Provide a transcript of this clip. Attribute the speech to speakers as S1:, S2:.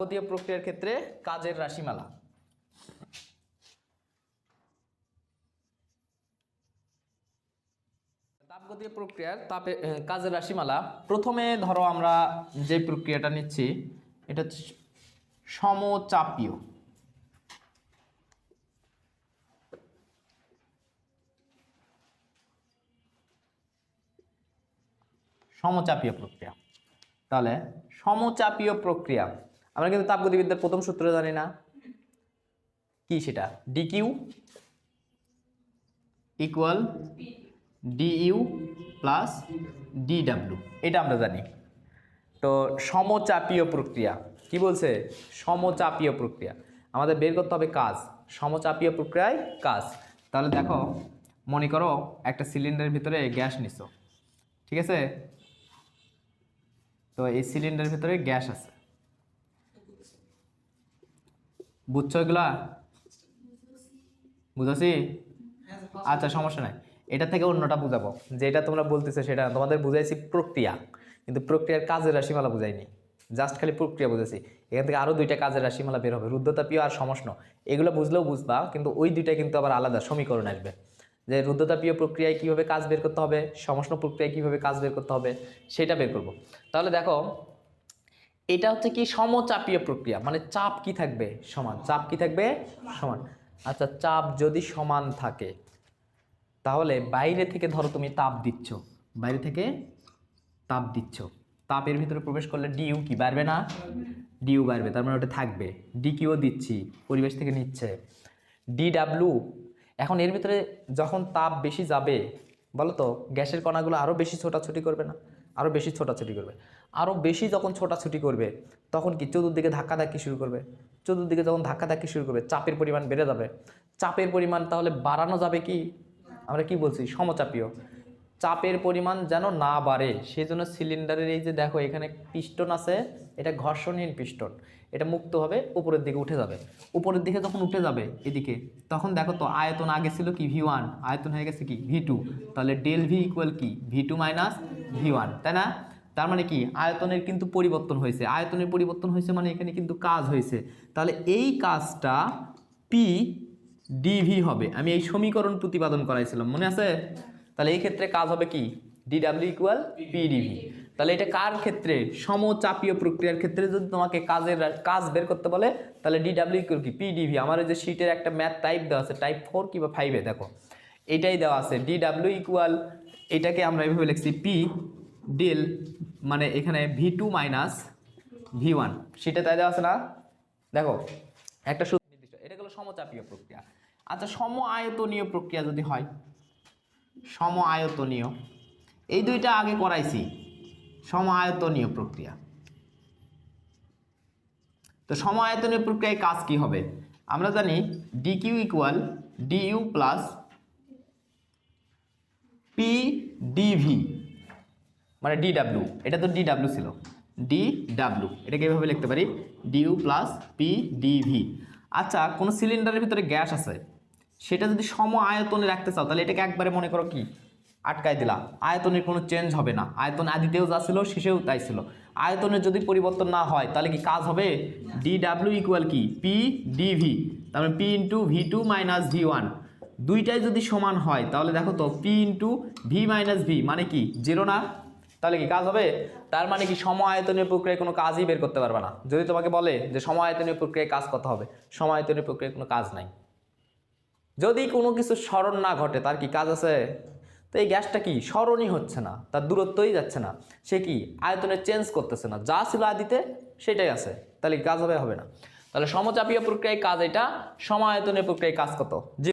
S1: তাপগতীয় প্রক্রিয়ার ক্ষেত্রে কাজের রাশিমালা। তাপগতীয় প্রক্রিয়ার কাজের রাশিমালা। প্রথমে ধরো আমরা যে প্রক্রিয়াটা নিচ্ছি এটা হচ্ছে সমচাপীয়। সমচাপীয় প্রক্রিয়া। তাহলে সমচাপীয় প্রক্রিয়া আমরা কিন্তু তাপগতিবিদ্যার প্রথম সূত্র জানি না কি, সেটা DQ equal D U plus DW, এটা আমরা জানি। তো সমচাপীয় প্রক্রিয়া কি বলছে? সমচাপীয় প্রক্রিয়া আমাদের বের করতে হবে কাজ, সমচাপীয় প্রক্রিয়ায় কাজ। তাহলে দেখো, মনে করো একটা সিলিন্ডারের ভিতরে গ্যাস নিছো, ঠিক আছে? তো এই সিলিন্ডারের ভিতরে গ্যাস আছে, বুঝছো এগুলা? বুঝাছি? আচ্ছা, সমস্যা নাই, এটা থেকে অন্যটা বুঝাবো। যেটা তোমরা বলতেছো সেটা তোমাদের বুঝাইছি প্রক্রিয়া, কিন্তু প্রক্রিয়ার কাজের রাশিমালা বুঝাইনি, জাস্ট খালি প্রক্রিয়া বুঝাইছি। এখান থেকে আরও দুইটা কাজের রাশিমালা বের হবে, রুদ্ধতাপীয় আর সমষ্ণ। এগুলো বুঝলেও বুঝবা, কিন্তু ওই দুইটা কিন্তু আবার আলাদা সমীকরণ আসবে, যে রুদ্ধতাপীয় প্রক্রিয়ায় কীভাবে কাজ বের করতে হবে, সমষ্ণ প্রক্রিয়ায় কীভাবে কাজ বের করতে হবে, সেটা বের করব। তাহলে দেখো, এটা হচ্ছে কি সমচাপীয় প্রক্রিয়া, মানে চাপ কি থাকবে? সমান। চাপ কি থাকবে? সমান। আচ্ছা, চাপ যদি সমান থাকে তাহলে বাইরে থেকে ধরো তুমি তাপ দিচ্ছ, বাইরে থেকে তাপ দিচ্ছ, তাপের ভিতরে প্রবেশ করলে ডিইউ কি বাড়বে না? ডিইউ বাড়বে, তার মানে ওটা থাকবে। ডিকিউও দিচ্ছি, পরিবেশ থেকে নিচ্ছে। ডিডাব্লিউ, এখন এর ভিতরে যখন তাপ বেশি যাবে বলো তো, গ্যাসের কণাগুলো আরও বেশি ছোটাছুটি করবে না? আরও বেশি ছোটাছুটি করবে। আরও বেশি যখন ছোটাছুটি করবে তখন কি চতুর্দিকে ধাক্কাধাক্কি শুরু করবে। চতুর্দিকে যখন ধাক্কাধাক্কি শুরু করবে চাপের পরিমাণ বেড়ে যাবে। চাপের পরিমাণ তাহলে বাড়ানো যাবে কি? আমরা কি বলছি? সমচাপীয়। চাপের পরিমাণ যেন না বাড়ে সেই জন্য সিলিন্ডারের এই যে দেখো এখানে পিস্টন আছে, এটা ঘর্ষণহীন পিস্টন, এটা মুক্ত হবে, উপরের দিকে উঠে যাবে। উপরের দিকে যখন উঠে যাবে এদিকে, তখন দেখো তো আয়তন আগে ছিল কি V1, আয়তন হয়ে গেছে কি V2। তাহলে ডেল ভি ইকুয়াল কি V2 মাইনাস V1, তাই না? তার মানে কি আয়তনের কিন্তু পরিবর্তন হয়েছে, আয়তনের পরিবর্তন হয়েছে মানে এখানে কিন্তু কাজ হয়েছে। তাহলে এই কাজটা পি ডিভি হবে। আমি এই সমীকরণ প্রতিপাদন করাইছিলাম, মনে আছে? তাহলে এই ক্ষেত্রে কাজ হবে কি? DW equal PDV. তাহলে এটা কার ক্ষেত্রে? সমচাপীয় প্রক্রিয়ার ক্ষেত্রে যদি তোমাকে কাজ বের করতে বলে তাহলে ডিডাব্লিউ ইকুয়াল কি পিডিভি। আমার এই যে শীটের একটা ম্যাথ টাইপ দেওয়া আছে, টাইপ 4 কিংবা 5-এ দেখো এটাই দেওয়া আছে। ডিডাব্লিউ ইকুয়াল, এটাকে আমরা এইভাবে লিখছি পি ডেল, মানে এখানে V2 মাইনাস V1, শীটে তাই দেওয়া আছে না? দেখো একটা সূত্র নির্দিষ্ট, এটা হলো সমচাপীয় প্রক্রিয়া। আচ্ছা, সম আয়তনীয় প্রক্রিয়া যদি হয়, সম আয়তনীয়, এই দুইটা আগে করাইছি। সম আয়তনীয় প্রক্রিয়া, তো সম আয়তনীয় প্রক্রিয়ায় কাজ কি হবে? আমরা জানি D Q equal D U plus P D V, মানে ডিডাব্লিউ, এটা তো ডিডাব্লিউ ছিল, ডিডাব্লিউ এটাকে এভাবে লিখতে পারি ডিইউ প্লাস পি ডিভি। আচ্ছা, কোনো সিলিন্ডারের ভিতরে গ্যাস আছে, সেটা যদি সম আয়তনে রাখতে চাও তাহলে এটাকে একবারে মনে করো কি আটকাই দিলা, আয়তনের কোনো চেঞ্জ হবে না। আয়তন আদিতেও যা ছিল শেষেও তাই ছিল। আয়তনের যদি পরিবর্তন না হয় তাহলে কি কাজ হবে? ডিডাব্লিউ ইকুয়াল কি পি ডিভি, তারপরে P into V2 minus V1, দুইটাই যদি সমান হয় তাহলে দেখো তো P into V minus V মানে কি 0 না? তাহলে কি কাজ হবে? তার মানে কি সম আয়তনীয় প্রক্রিয়ায় কোনো কাজই বের করতে পারবে না। যদি তোমাকে বলে যে সম আয়তনীয় প্রক্রিয়ায় কাজ করতে হবে, সম আয়তনীয় প্রক্রিয়ায় কোনো কাজ নাই। যদি কোনো কিছু স্মরণ না ঘটে তার কি কাজ আছে? তো এই গ্যাসটা কি স্মরণই হচ্ছে না, তার দূরত্বই যাচ্ছে না, সে কি আয়তনের চেঞ্জ করতেছে না, যা ছিল আদিতে সেটাই আছে, তাহলে কাজ হবে? হবে না। তাহলে সমচাপীয় প্রক্রিয়ায় কাজ এটা, সম আয়তনীয় প্রক্রিয়ায় কাজ কত?